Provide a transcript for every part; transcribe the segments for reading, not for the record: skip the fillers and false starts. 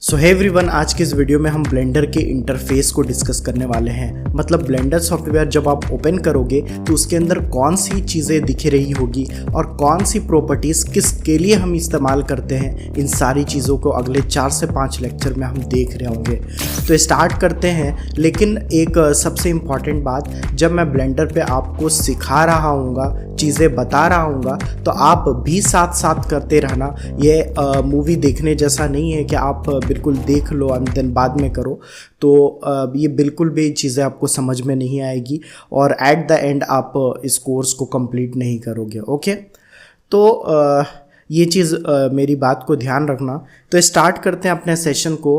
सो hey everyone, आज के इस वीडियो में हम ब्लेंडर के इंटरफेस को डिस्कस करने वाले हैं। मतलब ब्लेंडर सॉफ्टवेयर जब आप ओपन करोगे तो उसके अंदर कौन सी चीज़ें दिख रही होगी और कौन सी प्रॉपर्टीज़ किसके लिए हम इस्तेमाल करते हैं, इन सारी चीज़ों को अगले 4 से 5 लेक्चर में हम देख रहे होंगे। तो स्टार्ट करते हैं। लेकिन एक सबसे इम्पॉर्टेंट बात, जब मैं ब्लेंडर पे आपको सिखा रहा हूँगा, चीज़ें बता रहा हूँगा, तो आप भी साथ साथ करते रहना। ये मूवी देखने जैसा नहीं है कि आप बिल्कुल देख लो एंड देन बाद में करो। तो ये बिल्कुल भी चीज़ें आपको समझ में नहीं आएगी और एट द एंड आप इस कोर्स को कंप्लीट नहीं करोगे। ओके, तो ये चीज़ मेरी बात को ध्यान रखना। तो स्टार्ट करते हैं अपने सेशन को।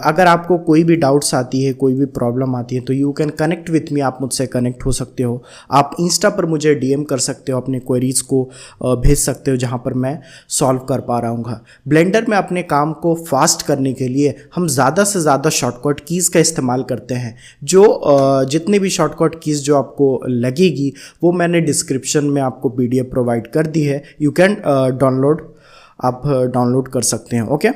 अगर आपको कोई भी डाउट्स आती है, कोई भी प्रॉब्लम आती है, तो you can connect with me. आप मुझसे कनेक्ट हो सकते हो। आप इंस्टा पर मुझे डीएम कर सकते हो, अपने क्वेरीज़ को भेज सकते हो, जहाँ पर मैं सॉल्व कर पा रहा हूँ। ब्लेंडर में अपने काम को फास्ट करने के लिए हम ज़्यादा से ज़्यादा शॉर्टकट कीज़ का इस्तेमाल करते हैं। जो जितने भी शॉर्टकट कीज़ जो आपको लगेगी वो मैंने डिस्क्रिप्शन में आपको PDF प्रोवाइड कर दी है। यू कैन आप डाउनलोड कर सकते हैं। ओके,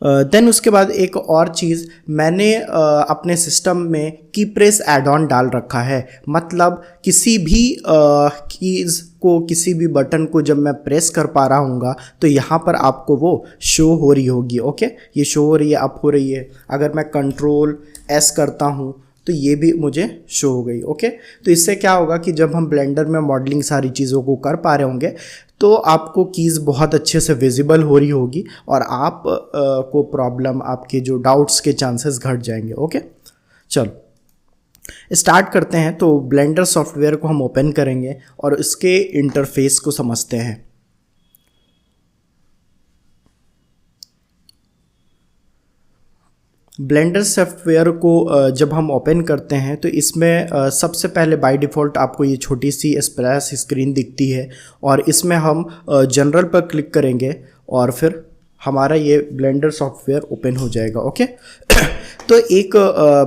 देन उसके बाद एक और चीज़, मैंने अपने सिस्टम में की प्रेस एड ऑन डाल रखा है। मतलब किसी भी कीज़ को, किसी भी बटन को जब मैं प्रेस कर पा रहा हूँगा तो यहाँ पर आपको वो शो हो रही होगी। ओके, ये शो हो रही है, अप हो रही है। अगर मैं कंट्रोल S करता हूँ तो ये भी मुझे शो हो गई। ओके, तो इससे क्या होगा कि जब हम ब्लेंडर में मॉडलिंग सारी चीज़ों को कर पा रहे होंगे तो आपको कीज़ बहुत अच्छे से विजिबल हो रही होगी और आप को प्रॉब्लम, आपके जो डाउट्स के चांसेस घट जाएंगे। ओके, चलो स्टार्ट करते हैं। तो ब्लेंडर सॉफ्टवेयर को हम ओपन करेंगे और इसके इंटरफेस को समझते हैं। ब्लेंडर सॉफ्टवेयर को जब हम ओपन करते हैं तो इसमें सबसे पहले बाय डिफ़ॉल्ट आपको ये छोटी सी स्प्लैश स्क्रीन दिखती है और इसमें हम जनरल पर क्लिक करेंगे और फिर हमारा ये ब्लेंडर सॉफ्टवेयर ओपन हो जाएगा। ओके, तो एक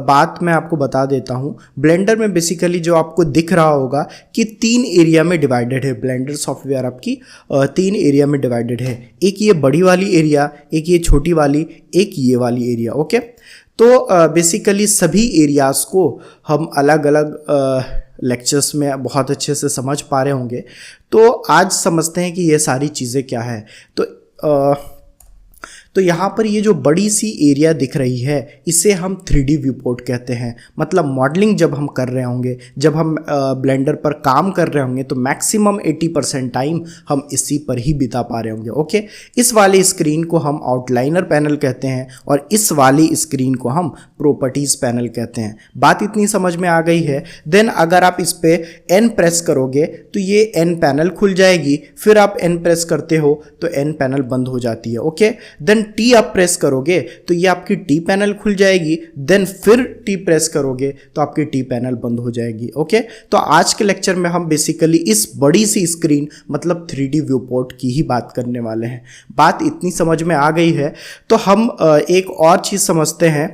बात मैं आपको बता देता हूँ। ब्लेंडर में बेसिकली जो आपको दिख रहा होगा कि 3 एरिया में डिवाइडेड है। ब्लेंडर सॉफ्टवेयर आपकी 3 एरिया में डिवाइडेड है। एक ये बड़ी वाली एरिया, एक ये छोटी वाली, एक ये वाली एरिया। ओके, तो बेसिकली सभी एरियाज़ को हम अलग अलग लेक्चर्स में बहुत अच्छे से समझ पा रहे होंगे। तो आज समझते हैं कि ये सारी चीज़ें क्या है। तो यहाँ पर ये जो बड़ी सी एरिया दिख रही है इसे हम 3D व्यू पोर्ट कहते हैं। मतलब मॉडलिंग जब हम कर रहे होंगे, जब हम ब्लेंडर पर काम कर रहे होंगे तो मैक्सिमम 80% टाइम हम इसी पर ही बिता पा रहे होंगे। ओके, इस वाली स्क्रीन को हम आउटलाइनर पैनल कहते हैं और इस वाली स्क्रीन को हम प्रॉपर्टीज़ पैनल कहते हैं। बात इतनी समझ में आ गई है। देन अगर आप इस पर N प्रेस करोगे तो ये N पैनल खुल जाएगी। फिर आप N प्रेस करते हो तो N पैनल बंद हो जाती है। ओके, देन T आप प्रेस करोगे तो ये आपकी T पैनल खुल जाएगी। देन फिर T प्रेस करोगे तो आपकी T पैनल बंद हो जाएगी। ओके, तो आज के लेक्चर में हम बेसिकली इस बड़ी सी स्क्रीन मतलब 3D व्यू पोर्ट की ही बात करने वाले हैं। बात इतनी समझ में आ गई है तो हम एक और चीज़ समझते हैं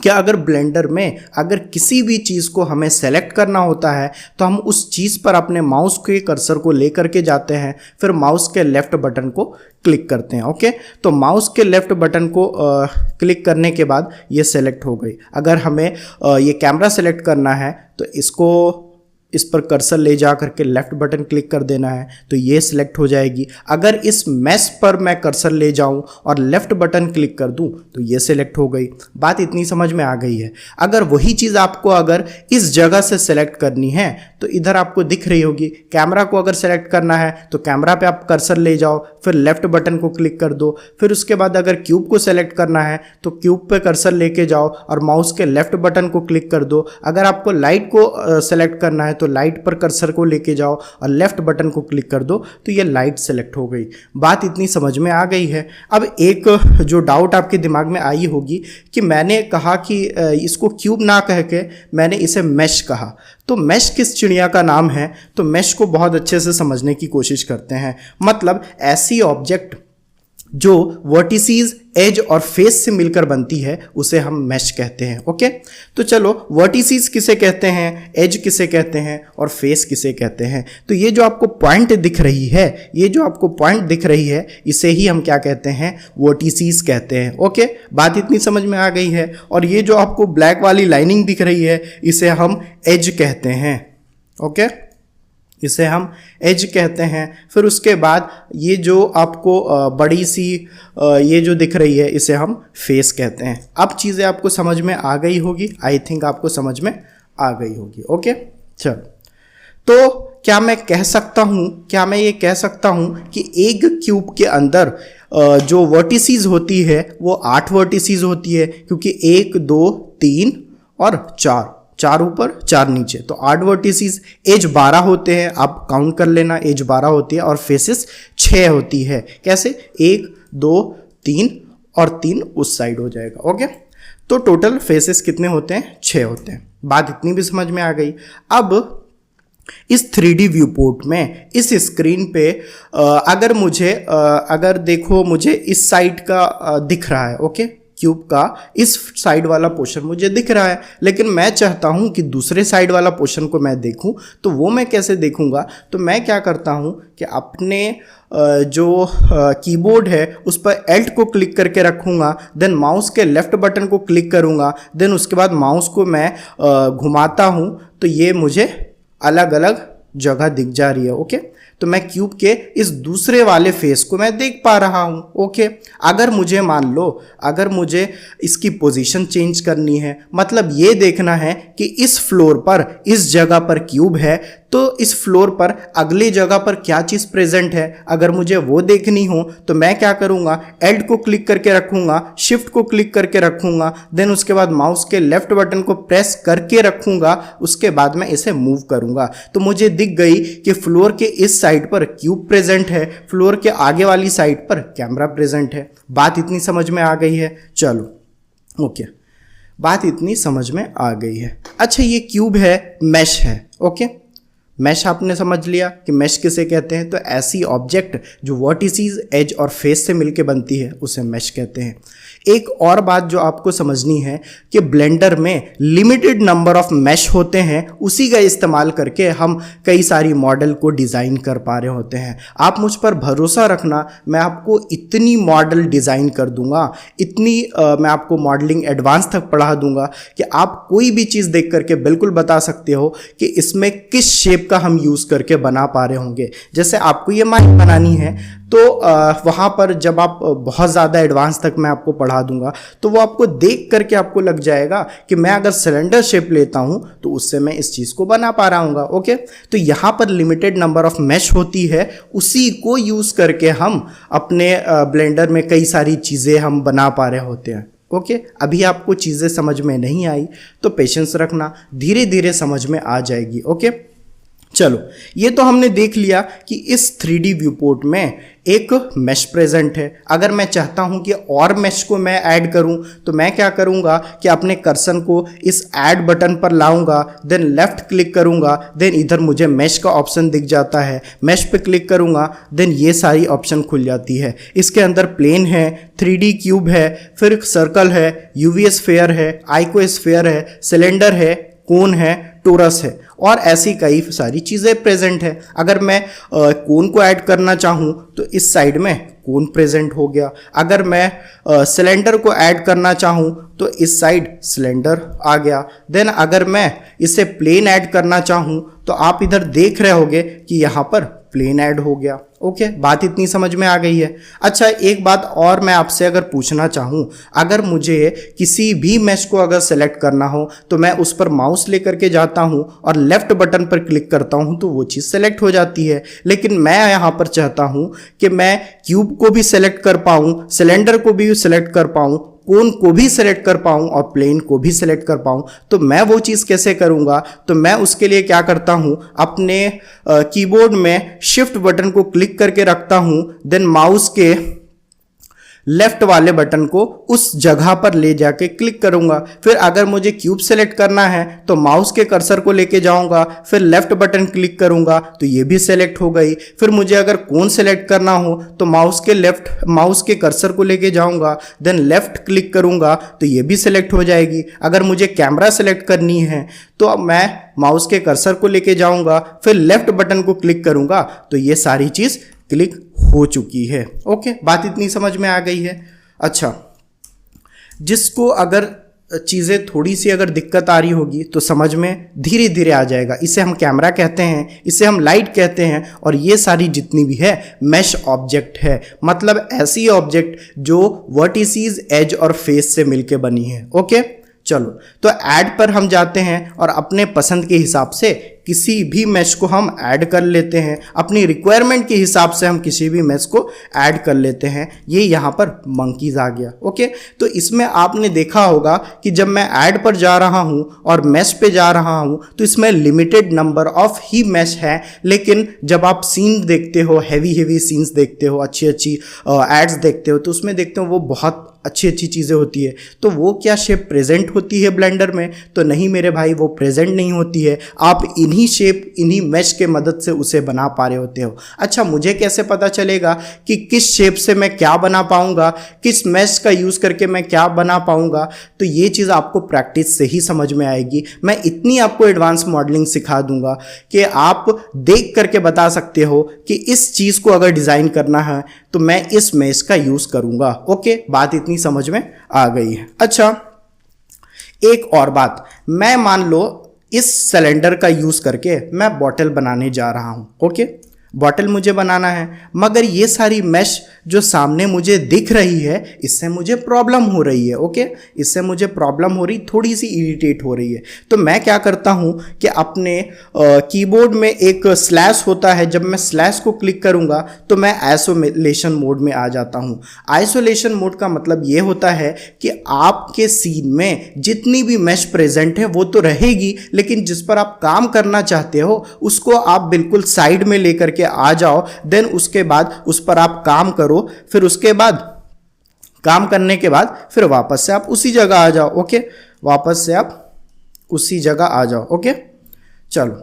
कि अगर ब्लेंडर में अगर किसी भी चीज़ को हमें सेलेक्ट करना होता है तो हम उस चीज़ पर अपने माउस के कर्सर को लेकर के जाते हैं, फिर माउस के लेफ़्ट बटन को क्लिक करते हैं। ओके, तो माउस के लेफ़्ट बटन को क्लिक करने के बाद ये सेलेक्ट हो गई। अगर हमें ये कैमरा सेलेक्ट करना है तो इस पर कर्सर ले जा करके लेफ़्ट बटन क्लिक कर देना है तो ये सिलेक्ट हो जाएगी। अगर इस मैश पर मैं कर्सर ले जाऊं और लेफ़्ट बटन क्लिक कर दूं तो ये सिलेक्ट हो गई। बात इतनी समझ में आ गई है। अगर वही चीज़ आपको अगर इस जगह से सिलेक्ट करनी है तो इधर आपको दिख रही होगी। कैमरा को अगर सेलेक्ट करना है तो कैमरा पे आप कर्सर ले जाओ, फिर लेफ़्ट बटन को क्लिक कर दो। फिर उसके बाद अगर क्यूब को सेलेक्ट करना है तो क्यूब पे कर्सर लेके जाओ और माउस के लेफ़्ट बटन को क्लिक कर दो। अगर आपको लाइट को सेलेक्ट करना है तो लाइट पर कर्सर को लेके जाओ और लेफ्ट बटन को क्लिक कर दो तो ये लाइट सेलेक्ट हो गई। बात इतनी समझ में आ गई है। अब एक जो डाउट आपके दिमाग में आई होगी कि मैंने कहा कि इसको क्यूब ना कह के मैंने इसे मैश कहा, तो मैश किस चिड़िया का नाम है? तो मैश को बहुत अच्छे से समझने की कोशिश करते हैं। मतलब ऐसी ऑब्जेक्ट जो वर्टिसीज एज और फेस से मिलकर बनती है उसे हम मैश कहते हैं। ओके, तो चलो वर्टिसीज किसे कहते हैं, एज किसे कहते हैं और फेस किसे कहते हैं। तो ये जो आपको पॉइंट दिख रही है, ये जो आपको पॉइंट दिख रही है, इसे ही हम क्या कहते हैं, वर्टिसीज कहते हैं। ओके, बात इतनी समझ में आ गई है। और ये जो आपको ब्लैक वाली लाइनिंग दिख रही है, इसे हम एज कहते हैं। ओके, इसे हम एज कहते हैं। फिर उसके बाद ये जो आपको बड़ी सी ये जो दिख रही है, इसे हम फेस कहते हैं। अब चीज़ें आपको समझ में आ गई होगी, आई थिंक आपको समझ में आ गई होगी। ओके, चलो, तो क्या मैं ये कह सकता हूँ कि एक क्यूब के अंदर जो वर्टिसीज होती है वो 8 वर्टिसीज होती है, क्योंकि 1 2 3 और 4 ऊपर 4 नीचे, तो 8 वर्टिसीज। एज 12 होते हैं, आप काउंट कर लेना, एज 12 होती है और फेसेस 6 होती है। कैसे, 1 2 3 और 3 उस साइड हो जाएगा। ओके, तो टोटल फेसेस कितने होते हैं, 6 होते हैं। बात इतनी भी समझ में आ गई। अब इस 3D व्यू पोर्ट में, इस स्क्रीन पे अगर देखो मुझे इस साइड का दिख रहा है, ओके, क्यूब का इस साइड वाला पोर्शन मुझे दिख रहा है, लेकिन मैं चाहता हूं कि दूसरे साइड वाला पोर्शन को मैं देखूं, तो वो मैं कैसे देखूंगा। तो मैं क्या करता हूं कि अपने जो कीबोर्ड है उस पर Alt को क्लिक करके रखूंगा, देन माउस के लेफ्ट बटन को क्लिक करूंगा, देन उसके बाद माउस को मैं घुमाता हूं, तो ये मुझे अलग अलग जगह दिख जा रही है। ओके, तो मैं क्यूब के इस दूसरे वाले फेस को मैं देख पा रहा हूं। ओके, अगर मुझे इसकी पोजीशन चेंज करनी है, मतलब ये देखना है कि इस फ्लोर पर, इस जगह पर क्यूब है, तो इस फ्लोर पर अगली जगह पर क्या चीज़ प्रेजेंट है, अगर मुझे वो देखनी हो तो मैं क्या करूँगा, Alt को क्लिक करके रखूँगा, शिफ्ट को क्लिक करके रखूँगा, देन उसके बाद माउस के लेफ्ट बटन को प्रेस करके रखूँगा, उसके बाद मैं इसे मूव करूँगा, तो मुझे दिख गई कि फ्लोर के इस साइड पर क्यूब प्रेजेंट है, फ्लोर के आगे वाली साइड पर कैमरा प्रेजेंट है। बात इतनी समझ में आ गई है। चलो, ओके, बात इतनी समझ में आ गई है। अच्छा, ये क्यूब है, मैश है। ओके, मैश आपने समझ लिया कि मैश किसे कहते हैं। तो ऐसी ऑब्जेक्ट जो वर्टिसीज, एज और फेस से मिलके बनती है उसे मैश कहते हैं। एक और बात जो आपको समझनी है कि ब्लेंडर में लिमिटेड नंबर ऑफ मैश होते हैं, उसी का इस्तेमाल करके हम कई सारी मॉडल को डिज़ाइन कर पा रहे होते हैं। आप मुझ पर भरोसा रखना, मैं आपको इतनी मॉडल डिज़ाइन कर दूंगा, मैं आपको मॉडलिंग एडवांस तक पढ़ा दूंगा कि आप कोई भी चीज़ देख करके बिल्कुल बता सकते हो कि इसमें किस शेप का हम यूज़ करके बना पा रहे होंगे। जैसे आपको ये माइक बनानी है, तो वहाँ पर जब आप बहुत ज़्यादा एडवांस तक मैं आपको पढ़ा दूंगा, तो वो आपको देख करके आपको लग जाएगा कि मैं अगर सिलेंडर शेप लेता हूँ तो उससे मैं इस चीज़ को बना पा रहा हूँगा। ओके, तो यहाँ पर लिमिटेड नंबर ऑफ मैश होती है, उसी को यूज़ करके हम अपने ब्लेंडर में कई सारी चीज़ें हम बना पा रहे होते हैं। ओके, अभी आपको चीज़ें समझ में नहीं आई तो पेशेंस रखना, धीरे धीरे समझ में आ जाएगी। ओके, चलो, ये तो हमने देख लिया कि इस 3D व्यू पोर्ट में एक मैश प्रेजेंट है। अगर मैं चाहता हूं कि और मैश को मैं ऐड करूं, तो मैं क्या करूंगा कि अपने कर्सर को इस ऐड बटन पर लाऊंगा, देन लेफ्ट क्लिक करूंगा, देन इधर मुझे मैश का ऑप्शन दिख जाता है, मैश पे क्लिक करूंगा, देन ये सारी ऑप्शन खुल जाती है। इसके अंदर प्लेन है, 3D क्यूब है, फिर सर्कल है, UV स्फीयर है, आइको स्फीयर है, सिलेंडर है, कोन है, टोरस है और ऐसी कई सारी चीज़ें प्रेजेंट है। अगर मैं कोन को ऐड करना चाहूँ तो इस साइड में कोन प्रेजेंट हो गया। अगर मैं सिलेंडर को ऐड करना चाहूँ तो इस साइड सिलेंडर आ गया। देन अगर मैं इसे प्लेन ऐड करना चाहूँ तो आप इधर देख रहे होगे कि यहाँ पर प्लेन ऐड हो गया। ओके, बात इतनी समझ में आ गई है। अच्छा, एक बात और मैं आपसे अगर पूछना चाहूँ, अगर मुझे किसी भी मैश को अगर सेलेक्ट करना हो तो मैं उस पर माउस लेकर के जाता हूँ और लेफ्ट बटन पर क्लिक करता हूँ तो वो चीज़ सेलेक्ट हो जाती है। लेकिन मैं यहाँ पर चाहता हूँ कि मैं क्यूब को भी सेलेक्ट कर पाऊँ, सिलेंडर को भी सेलेक्ट कर पाऊँ, कोन को भी सेलेक्ट कर पाऊँ और प्लेन को भी सेलेक्ट कर पाऊँ। तो मैं वो चीज़ कैसे करूँगा? तो मैं उसके लिए क्या करता हूँ, अपने कीबोर्ड में शिफ्ट बटन को क्लिक करके रखता हूँ, देन माउस के लेफ्ट वाले बटन को उस जगह पर ले जाके क्लिक करूंगा। फिर अगर मुझे क्यूब सेलेक्ट करना है तो माउस के कर्सर को लेके जाऊंगा, फिर लेफ्ट बटन क्लिक करूंगा तो ये भी सेलेक्ट हो गई। फिर मुझे अगर कोन सेलेक्ट करना हो तो माउस के कर्सर को लेके जाऊंगा, देन लेफ्ट क्लिक करूंगा तो ये भी सेलेक्ट हो जाएगी। अगर मुझे कैमरा सेलेक्ट करनी है तो अब मैं माउस के कर्सर को लेके जाऊंगा, फिर लेफ्ट बटन को क्लिक करूंगा तो ये सारी चीज क्लिक हो चुकी है। ओके, बात इतनी समझ में आ गई है। अच्छा, जिसको अगर चीज़ें थोड़ी सी अगर दिक्कत आ रही होगी तो समझ में धीरे धीरे आ जाएगा। इसे हम कैमरा कहते हैं, इसे हम लाइट कहते हैं, और ये सारी जितनी भी है मैश ऑब्जेक्ट है, मतलब ऐसी ऑब्जेक्ट जो वर्टिसीज, एज और फेस से मिलके बनी है। ओके, चलो तो ऐड पर हम जाते हैं और अपने पसंद के हिसाब से किसी भी मैश को हम ऐड कर लेते हैं। अपनी रिक्वायरमेंट के हिसाब से हम किसी भी मैश को ऐड कर लेते हैं। ये यहाँ पर मंकीज आ गया। ओके, तो इसमें आपने देखा होगा कि जब मैं ऐड पर जा रहा हूँ और मैश पे जा रहा हूँ तो इसमें लिमिटेड नंबर ऑफ ही मैश है, लेकिन जब आप सीन देखते हो, हैवी सीन्स देखते हो, अच्छी एड्स देखते हो, तो उसमें देखते हो वो बहुत अच्छी चीज़ें होती है। तो वो क्या शेप प्रेजेंट होती है ब्लेंडर में? तो नहीं मेरे भाई, वो प्रेजेंट नहीं होती है। आप इन्हीं शेप, इन्हीं मैश के मदद से उसे बना पा रहे होते हो। अच्छा, मुझे कैसे पता चलेगा कि किस शेप से मैं क्या बना पाऊंगा, किस मैश का यूज़ करके मैं क्या बना पाऊंगा? तो ये चीज़ आपको प्रैक्टिस से ही समझ में आएगी। मैं इतनी आपको एडवांस मॉडलिंग सिखा दूंगा कि आप देख करके बता सकते हो कि इस चीज़ को अगर डिज़ाइन करना है तो मैं इस मैश का यूज़ करूंगा। ओके, बात इतनी समझ में आ गई है। अच्छा, एक और बात, मैं मान लो इस सिलेंडर का यूज करके मैं बॉटल बनाने जा रहा हूं। ओके, बॉटल मुझे बनाना है, मगर ये सारी मैश जो सामने मुझे दिख रही है इससे मुझे प्रॉब्लम हो रही है। ओके, इससे मुझे प्रॉब्लम हो रही, थोड़ी सी इरिटेट हो रही है। तो मैं क्या करता हूं कि अपने कीबोर्ड में एक स्लैश होता है, जब मैं स्लैश को क्लिक करूंगा तो मैं आइसोलेशन मोड में आ जाता हूं। आइसोलेशन मोड का मतलब ये होता है कि आपके सीन में जितनी भी मैश प्रेजेंट है वो तो रहेगी, लेकिन जिस पर आप काम करना चाहते हो उसको आप बिल्कुल साइड में लेकर के आ जाओ। देन उसके बाद उस पर आप काम करो, फिर उसके बाद काम करने के बाद फिर वापस से आप उसी जगह आ जाओ। ओके, वापस से आप उसी जगह आ जाओ। ओके, चलो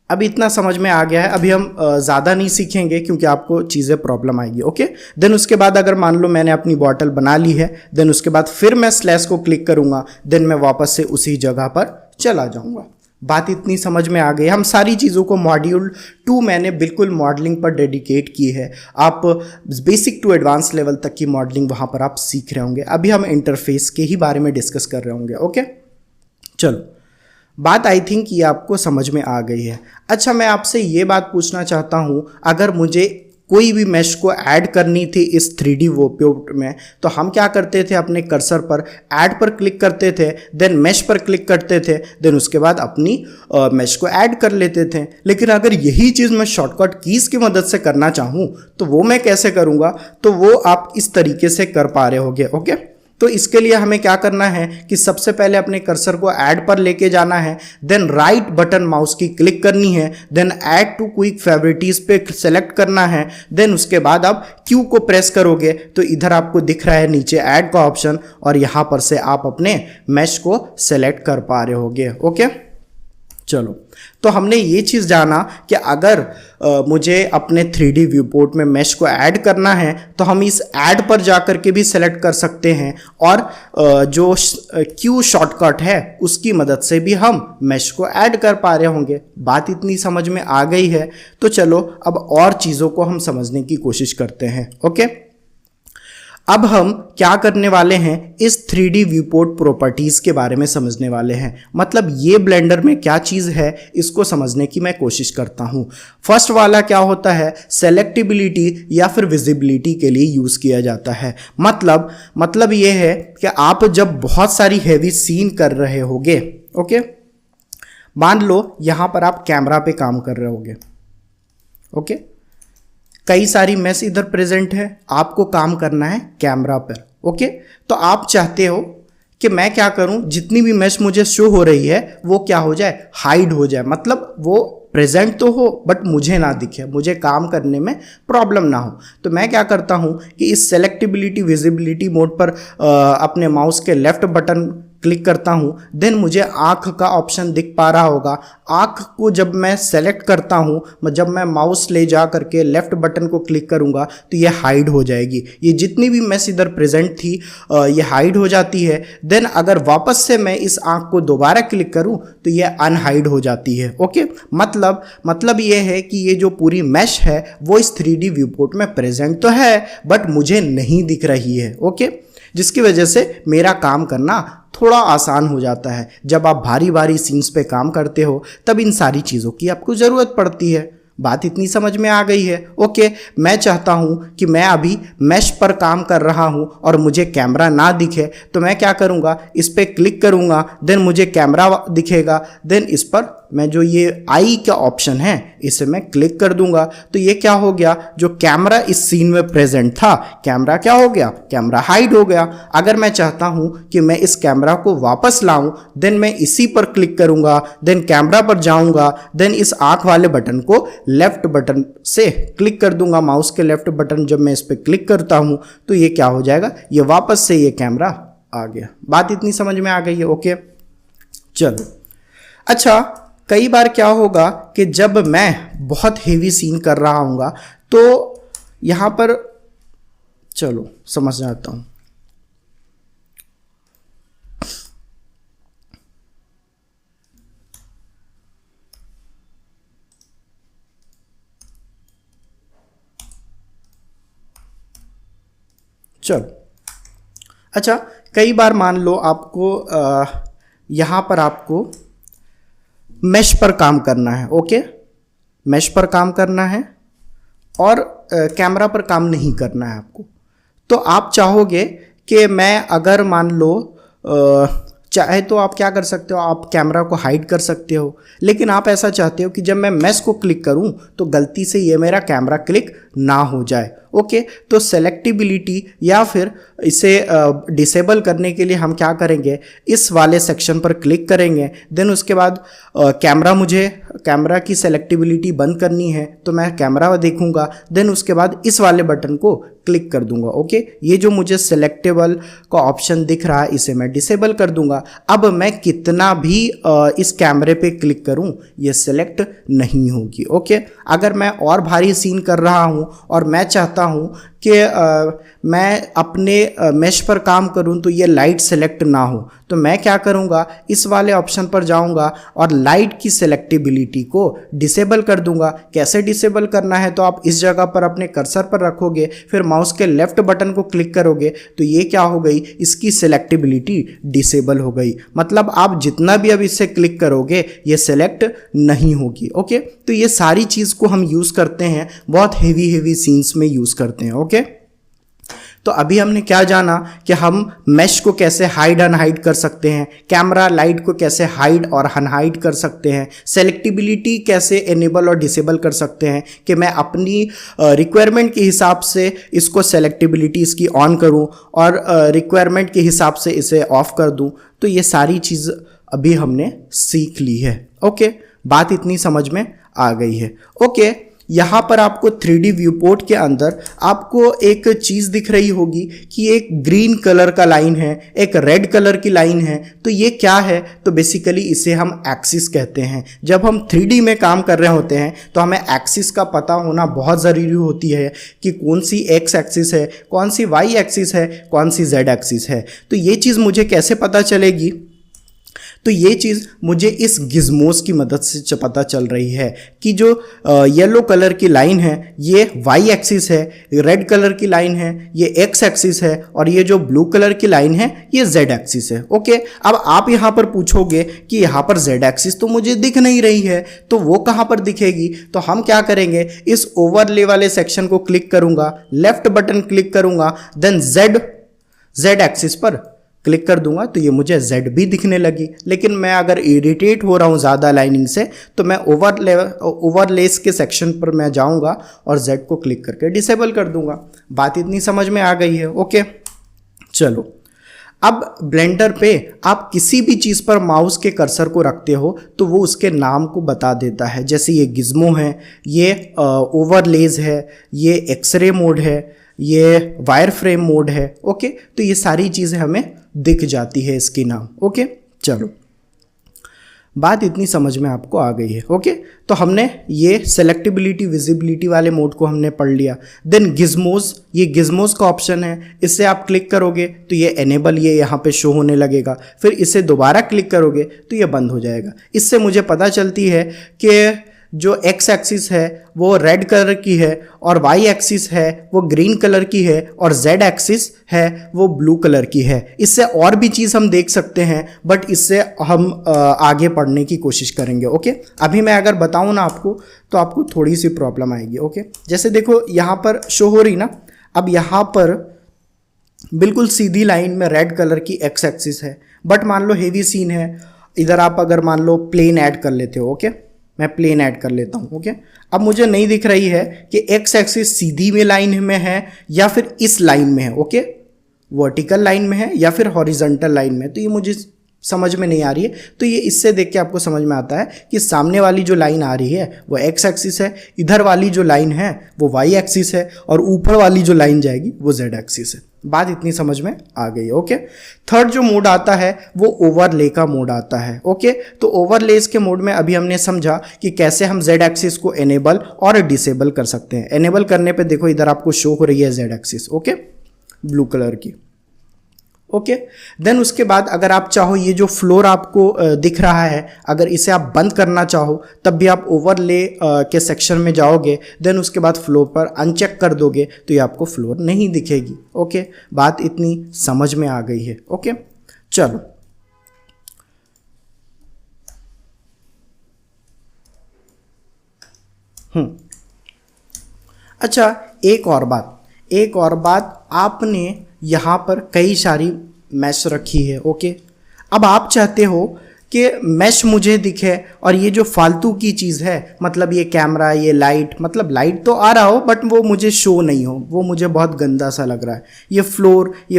अब इतना समझ में आ गया है। अभी हम ज़्यादा नहीं सीखेंगे क्योंकि आपको चीज़ें प्रॉब्लम आएगी। ओके, देन उसके बाद अगर मान लो मैंने अपनी बॉटल बना ली है, देन उसके बाद फिर मैं स्लैश को क्लिक करूंगा, देन मैं वापस से उसी जगह पर चला जाऊंगा। बात इतनी समझ में आ गई। हम सारी चीज़ों को मॉड्यूल 2 मैंने बिल्कुल मॉडलिंग पर डेडिकेट की है। आप बेसिक टू एडवांस लेवल तक की मॉडलिंग वहाँ पर आप सीख रहे होंगे। अभी हम इंटरफेस के ही बारे में डिस्कस कर रहे होंगे। ओके, चलो बात आई थिंक ये आपको समझ में आ गई है। अच्छा, मैं आपसे ये बात पूछना चाहता हूँ, अगर मुझे कोई भी मैश को ऐड करनी थी इस 3D विपोर्ट में, तो हम क्या करते थे, अपने कर्सर पर ऐड पर क्लिक करते थे, देन मैश पर क्लिक करते थे, देन उसके बाद अपनी मैश को ऐड कर लेते थे। लेकिन अगर यही चीज़ मैं शॉर्टकट कीज़ की मदद से करना चाहूँ तो वो मैं कैसे करूँगा? तो वो आप इस तरीके से कर पा रहे होगे। ओके, तो इसके लिए हमें क्या करना है कि सबसे पहले अपने कर्सर को ऐड पर लेके जाना है, देन राइट बटन माउस की क्लिक करनी है, देन ऐड टू क्विक फेवरेटिस पे सेलेक्ट करना है, देन उसके बाद आप क्यू को प्रेस करोगे तो इधर आपको दिख रहा है नीचे ऐड का ऑप्शन, और यहाँ पर से आप अपने मैश को सेलेक्ट कर पा रहे होगे। ओके, चलो तो हमने ये चीज़ जाना कि अगर मुझे अपने 3D व्यूपोर्ट में मैश को ऐड करना है तो हम इस ऐड पर जाकर के भी सेलेक्ट कर सकते हैं, और जो क्यू शॉर्टकट है उसकी मदद से भी हम मैश को ऐड कर पा रहे होंगे। बात इतनी समझ में आ गई है। तो चलो अब और चीज़ों को हम समझने की कोशिश करते हैं। ओके, अब हम क्या करने वाले हैं, इस 3D व्यूपोर्ट प्रॉपर्टीज़ के बारे में समझने वाले हैं। मतलब ये ब्लेंडर में क्या चीज़ है इसको समझने की मैं कोशिश करता हूँ। फर्स्ट वाला क्या होता है, सेलेक्टिबिलिटी या फिर विजिबिलिटी के लिए यूज़ किया जाता है। मतलब ये है कि आप जब बहुत सारी हैवी सीन कर रहे होगे, ओके, मान लो यहाँ पर आप कैमरा पे काम कर रहे होगे। ओके, कई सारी मैश इधर प्रेजेंट है, आपको काम करना है कैमरा पर। ओके, तो आप चाहते हो कि मैं क्या करूं, जितनी भी मैश मुझे शो हो रही है वो क्या हो जाए, हाइड हो जाए, मतलब वो प्रेजेंट तो हो बट मुझे ना दिखे, मुझे काम करने में प्रॉब्लम ना हो। तो मैं क्या करता हूँ कि इस सेलेक्टिबिलिटी विजिबिलिटी मोड पर अपने माउस के लेफ्ट बटन क्लिक करता हूँ। देन मुझे आँख का ऑप्शन दिख पा रहा होगा। आँख को जब मैं सेलेक्ट करता हूँ, जब मैं माउस ले जा करके लेफ्ट बटन को क्लिक करूँगा तो ये हाइड हो जाएगी। ये जितनी भी मैस इधर प्रेजेंट थी ये हाइड हो जाती है। देन अगर वापस से मैं इस आँख को दोबारा क्लिक करूँ तो ये अनहाइड हो जाती है। ओके, मतलब ये है कि ये जो पूरी मैश है वो इस 3D व्यू पोर्ट में प्रेजेंट तो है बट मुझे नहीं दिख रही है। ओके, जिसकी वजह से मेरा काम करना थोड़ा आसान हो जाता है। जब आप भारी भारी सीन्स पे काम करते हो तब इन सारी चीज़ों की आपको ज़रूरत पड़ती है। बात इतनी समझ में आ गई है? ओके, मैं चाहता हूँ कि मैं अभी मैश पर काम कर रहा हूँ और मुझे कैमरा ना दिखे, तो मैं क्या करूँगा, इस पर क्लिक करूँगा, देन मुझे कैमरा दिखेगा। देन इस पर मैं जो ये आई का ऑप्शन है इसे मैं क्लिक कर दूंगा तो ये क्या हो गया, जो कैमरा इस सीन में प्रेजेंट था, कैमरा क्या हो गया, कैमरा हाइड हो गया। अगर मैं चाहता हूं कि मैं इस कैमरा को वापस लाऊं, देन मैं इसी पर क्लिक करूंगा, देन कैमरा पर जाऊंगा, देन इस आंख वाले बटन को लेफ्ट बटन से क्लिक कर दूंगा। माउस के लेफ्ट बटन जब मैं इस पर क्लिक करता हूं तो ये क्या हो जाएगा, ये वापस से ये कैमरा आ गया। बात इतनी समझ में आ गई है? ओके, चलो। अच्छा, कई बार क्या होगा कि जब मैं बहुत हेवी सीन कर रहा हूँगा तो यहाँ पर, चलो समझ जाता हूँ। चलो, अच्छा, कई बार मान लो आपको यहाँ पर आपको मैश पर काम करना है। ओके, मैश पर काम करना है और कैमरा पर काम नहीं करना है आपको। तो आप चाहोगे कि मैं अगर मान लो चाहे तो आप क्या कर सकते हो, आप कैमरा को हाइड कर सकते हो, लेकिन आप ऐसा चाहते हो कि जब मैं मैश को क्लिक करूं तो गलती से ये मेरा कैमरा क्लिक ना हो जाए। ओके, तो सेलेक्टिबिलिटी या फिर इसे डिसेबल करने के लिए हम क्या करेंगे, इस वाले सेक्शन पर क्लिक करेंगे। देन उसके बाद मुझे कैमरा की सेलेक्टिबिलिटी बंद करनी है तो मैं कैमरा देखूंगा, देन उसके बाद इस वाले बटन को क्लिक कर दूंगा। ओके, ये जो मुझे सेलेक्टेबल का ऑप्शन दिख रहा है इसे मैं डिसेबल कर दूंगा। अब मैं कितना भी इस कैमरे पे क्लिक करूं ये सेलेक्ट नहीं होगी। ओके, अगर मैं और भारी सीन कर रहा हूं और मैं चाहता हूं कि मैं अपने मैश पर काम करूं तो ये लाइट सेलेक्ट ना हो, तो मैं क्या करूंगा, इस वाले ऑप्शन पर जाऊंगा और लाइट की सेलेक्टिबिलिटी को डिसेबल कर दूंगा। कैसे डिसेबल करना है, तो आप इस जगह पर अपने कर्सर पर रखोगे, फिर माउस के लेफ्ट बटन को क्लिक करोगे तो ये क्या हो गई, इसकी सेलेक्टिबिलिटी डिसेबल हो गई। मतलब आप जितना भी अब इससे क्लिक करोगे ये सेलेक्ट नहीं होगी। ओके, तो ये सारी चीज़ को हम यूज़ करते हैं, बहुत हेवी सीन्स में यूज़ करते हैं। ओके, तो अभी हमने क्या जाना कि हम मैश को कैसे हाइड अनहाइड कर सकते हैं, कैमरा लाइट को कैसे हाइड और अनहाइड कर सकते हैं, सेलेक्टिबिलिटी कैसे इनेबल और डिसेबल कर सकते हैं कि मैं अपनी रिक्वायरमेंट के हिसाब से इसको सेलेक्टिबिलिटी इसकी ऑन करूं और रिक्वायरमेंट के हिसाब से इसे ऑफ कर दूं। तो ये सारी चीज़ अभी हमने सीख ली है। ओके, बात इतनी समझ में आ गई है? ओके, यहाँ पर आपको 3D व्यू पोर्ट के अंदर आपको एक चीज़ दिख रही होगी कि एक ग्रीन कलर का लाइन है, एक रेड कलर की लाइन है। तो ये क्या है, तो बेसिकली इसे हम एक्सिस कहते हैं। जब हम 3D में काम कर रहे होते हैं तो हमें एक्सिस का पता होना बहुत ज़रूरी होती है कि कौन सी एक्स एक्सिस है, कौन सी वाई एक्सिस है, कौन सी जेड एक्सिस है। तो ये चीज़ मुझे कैसे पता चलेगी, तो ये चीज़ मुझे इस गिज़मोस की मदद से पता चल रही है कि जो येलो कलर की लाइन है ये वाई एक्सिस है, रेड कलर की लाइन है ये एक्स एक्सिस है, और ये जो ब्लू कलर की लाइन है ये जेड एक्सिस है। ओके, अब आप यहाँ पर पूछोगे कि यहाँ पर जेड एक्सिस तो मुझे दिख नहीं रही है, तो वो कहाँ पर दिखेगी। तो हम क्या करेंगे, इस ओवरले वाले सेक्शन को क्लिक करूँगा, लेफ्ट बटन क्लिक करूँगा, देन जेड एक्सिस पर क्लिक कर दूंगा तो ये मुझे Z भी दिखने लगी। लेकिन मैं अगर इरिटेट हो रहा हूँ ज़्यादा लाइनिंग से तो मैं ओवरलेस के सेक्शन पर मैं जाऊँगा और Z को क्लिक करके डिसेबल कर दूंगा। बात इतनी समझ में आ गई है? ओके, चलो। अब ब्लेंडर पे आप किसी भी चीज़ पर माउस के कर्सर को रखते हो तो वो उसके नाम को बता देता है। जैसे ये गिज्मो है, ये ओवरलेज है, ये एक्सरे मोड है, ये वायर फ्रेम मोड है। ओके, तो ये सारी चीज़ें हमें दिख जाती है इसकी नाम। ओके, चलो बात इतनी समझ में आपको आ गई है। ओके, तो हमने ये सेलेक्टिबिलिटी विजिबिलिटी वाले मोड को हमने पढ़ लिया। देन गिज्मोज, ये गिज्मोज का ऑप्शन है, इससे आप क्लिक करोगे तो ये एनेबल ये यहाँ पे शो होने लगेगा, फिर इसे दोबारा क्लिक करोगे तो ये बंद हो जाएगा। इससे मुझे पता चलती है कि जो एक्स एक्सिस है वो रेड कलर की है और वाई एक्सिस है वो ग्रीन कलर की है और जेड एक्सिस है वो ब्लू कलर की है। इससे और भी चीज़ हम देख सकते हैं, बट इससे हम आगे पढ़ने की कोशिश करेंगे। ओके, अभी मैं अगर बताऊं ना आपको तो आपको थोड़ी सी प्रॉब्लम आएगी। ओके, जैसे देखो यहाँ पर शो हो रही ना, अब यहाँ पर बिल्कुल सीधी लाइन में रेड कलर की एक्स एक्सिस है, बट मान लो हेवी सीन है, इधर आप अगर मान लो प्लेन ऐड कर लेते हो। ओके, मैं प्लेन ऐड कर लेता हूँ। ओके, अब मुझे नहीं दिख रही है कि एक्स एक्सिस सीधी में लाइन में है या फिर इस लाइन में है। ओके, वर्टिकल लाइन में है या फिर हॉरिजॉन्टल लाइन में, तो ये मुझे समझ में नहीं आ रही है। तो ये इससे देख के आपको समझ में आता है कि सामने वाली जो लाइन आ रही है वो एक्स एक्सिस है, इधर वाली जो लाइन है वो वाई एक्सिस है और ऊपर वाली जो लाइन जाएगी वो जेड एक्सिस है। बात इतनी समझ में आ गई है। ओके, थर्ड जो मोड आता है वो ओवरले का मोड आता है। ओके, तो ओवरलेस के मोड में अभी हमने समझा कि कैसे हम जेड एक्सिस को एनेबल और डिसेबल कर सकते हैं। एनेबल करने पे देखो इधर आपको शो हो रही है Z axis, okay, blue colour की। ओके, देन उसके बाद अगर आप चाहो ये जो फ्लोर आपको दिख रहा है, अगर इसे आप बंद करना चाहो तब भी आप ओवरले के सेक्शन में जाओगे, देन उसके बाद फ्लोर पर अनचेक कर दोगे तो ये आपको फ्लोर नहीं दिखेगी। ओके, बात इतनी समझ में आ गई है। ओके, चलो अच्छा, एक और बात आपने यहाँ पर कई सारी मैश रखी है। ओके, अब आप चाहते हो कि मैश मुझे दिखे और ये जो फालतू की चीज़ है, मतलब ये कैमरा, ये लाइट, मतलब लाइट तो आ रहा हो बट वो मुझे शो नहीं हो, वो मुझे बहुत गंदा सा लग रहा है। ये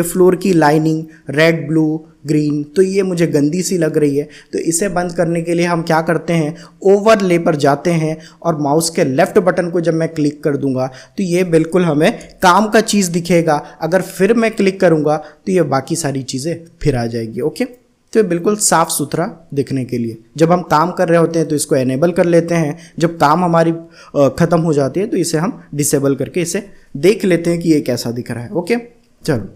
फ्लोर की लाइनिंग रेड, ब्लू, ग्रीन, तो ये मुझे गंदी सी लग रही है। तो इसे बंद करने के लिए हम क्या करते हैं, ओवरले पर जाते हैं और माउस के लेफ्ट बटन को जब मैं क्लिक कर दूंगा तो ये बिल्कुल हमें काम का चीज़ दिखेगा। अगर फिर मैं क्लिक करूंगा तो ये बाकी सारी चीज़ें फिर आ जाएगी। ओके, तो ये बिल्कुल साफ सुथरा दिखने के लिए जब हम काम कर रहे होते हैं तो इसको एनेबल कर लेते हैं, जब काम हमारी ख़त्म हो जाती है तो इसे हम डिसेबल करके इसे देख लेते हैं कि ये कैसा दिख रहा है। ओके, चलो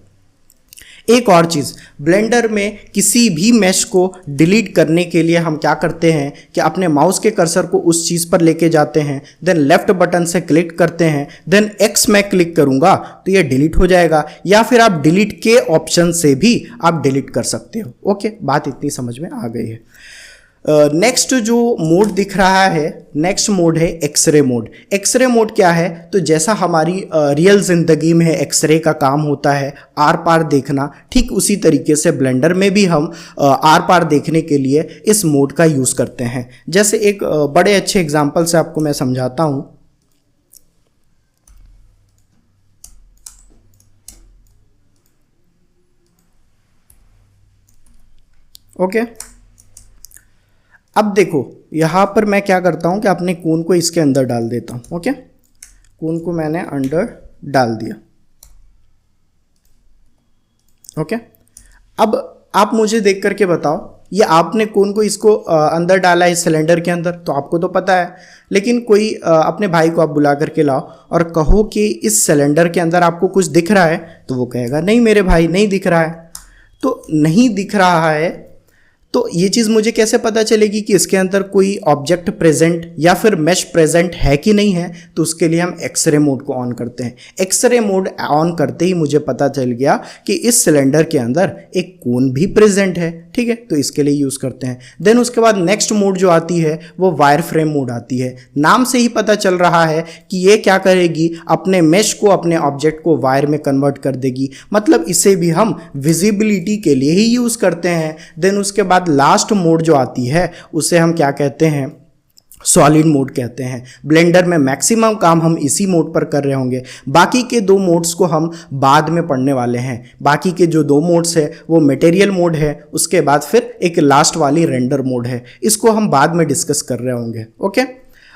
एक और चीज़, ब्लेंडर में किसी भी मैश को डिलीट करने के लिए हम क्या करते हैं कि अपने माउस के कर्सर को उस चीज़ पर लेके जाते हैं, देन लेफ्ट बटन से क्लिक करते हैं, देन एक्स मैं क्लिक करूंगा तो ये डिलीट हो जाएगा, या फिर आप डिलीट के ऑप्शन से भी आप डिलीट कर सकते हो। ओके, बात इतनी समझ में आ गई है। नेक्स्ट जो मोड दिख रहा है, नेक्स्ट मोड है एक्सरे मोड। एक्सरे मोड क्या है, तो जैसा हमारी रियल ज़िंदगी में एक्सरे का काम होता है आर पार देखना, ठीक उसी तरीके से ब्लेंडर में भी हम आर पार देखने के लिए इस मोड का यूज़ करते हैं। जैसे एक बड़े अच्छे एग्जांपल से आपको मैं समझाता हूँ। ओके, अब देखो यहाँ पर मैं क्या करता हूँ कि अपने कोन को इसके अंदर डाल देता हूँ। ओके, कोन को मैंने अंदर डाल दिया। ओके, अब आप मुझे देख करके बताओ, ये आपने कोन को इसको अंदर डाला है सिलेंडर के अंदर, तो आपको तो पता है, लेकिन कोई अपने भाई को आप बुला करके लाओ और कहो कि इस सिलेंडर के अंदर आपको कुछ दिख रहा है, तो वो कहेगा नहीं मेरे भाई नहीं दिख रहा है। तो नहीं दिख रहा है तो ये चीज़ मुझे कैसे पता चलेगी कि इसके अंदर कोई ऑब्जेक्ट प्रेजेंट या फिर मैश प्रेजेंट है कि नहीं है, तो उसके लिए हम एक्सरे मोड को ऑन करते हैं। एक्सरे मोड ऑन करते ही मुझे पता चल गया कि इस सिलेंडर के अंदर एक कोन भी प्रेजेंट है। ठीक है, तो इसके लिए यूज़ करते हैं। देन उसके बाद नेक्स्ट मोड जो आती है वो वायर फ्रेम मोड आती है। नाम से ही पता चल रहा है कि ये क्या करेगी, अपने मैश को, अपने ऑब्जेक्ट को वायर में कन्वर्ट कर देगी, मतलब इसे भी हम विजिबिलिटी के लिए ही यूज़ करते हैं। देन उसके बाद लास्ट मोड जो आती है उसे हम क्या कहते हैं, सॉलिड मोड कहते हैं। ब्लेंडर में मैक्सिमम काम हम इसी मोड पर कर रहे होंगे। बाकी के 2 मोड्स को हम बाद में पढ़ने वाले हैं। बाकी के जो 2 मोड्स है वो मटेरियल मोड है, उसके बाद फिर एक लास्ट वाली रेंडर मोड है। इसको हम बाद में डिस्कस कर रहे होंगे। ओके,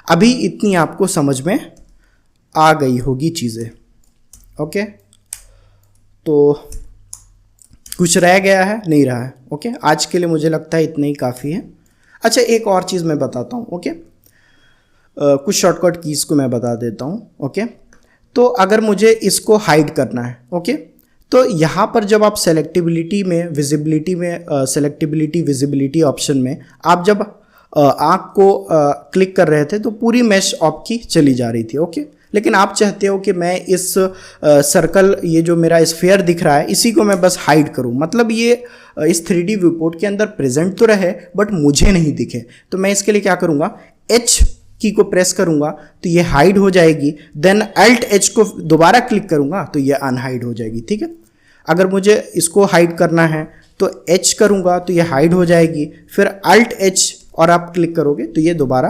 अभी इतनी आपको समझ में आ गई होगी चीज़ें। ओके, तो कुछ रह गया है? नहीं रहा है। ओके, आज के लिए मुझे लगता है इतना ही काफ़ी है। अच्छा, एक और चीज़ मैं बताता हूँ। ओके, कुछ शॉर्टकट कीज़ को मैं बता देता हूँ। ओके, तो अगर मुझे इसको हाइड करना है, ओके, तो यहाँ पर जब आप सेलेक्टिबिलिटी में, विजिबिलिटी में, सेलेक्टिबिलिटी विजिबिलिटी ऑप्शन में आप जब आँख को क्लिक कर रहे थे तो पूरी मैश आपकी चली जा रही थी। ओके, लेकिन आप चाहते हो कि मैं इस सर्कल, ये जो मेरा स्फीयर दिख रहा है, इसी को मैं बस हाइड करूं, मतलब ये इस 3D व्यूपोर्ट के अंदर प्रेजेंट तो रहे बट मुझे नहीं दिखे। तो मैं इसके लिए क्या करूंगा, H की को प्रेस करूंगा तो ये हाइड हो जाएगी, देन Alt H को दोबारा क्लिक करूंगा तो ये अनहाइड हो जाएगी। ठीक है, अगर मुझे इसको हाइड करना है तो H करूंगा तो ये हाइड हो जाएगी, फिर Alt H और आप क्लिक करोगे तो ये दोबारा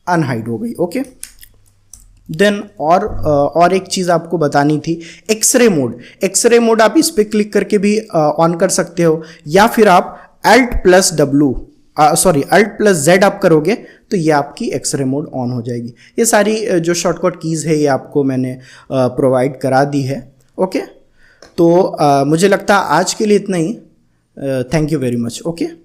अनहाइड हो गई। ओके, देन और एक चीज़ आपको बतानी थी, एक्सरे मोड। एक्सरे मोड आप इस पर क्लिक करके भी ऑन कर सकते हो, या फिर आप Alt+Z आप करोगे तो ये आपकी एक्सरे मोड ऑन हो जाएगी। ये सारी जो शॉर्टकट कीज़ है ये आपको मैंने प्रोवाइड करा दी है। ओके, तो मुझे लगता है आज के लिए इतना ही। Thank you very much. Okay.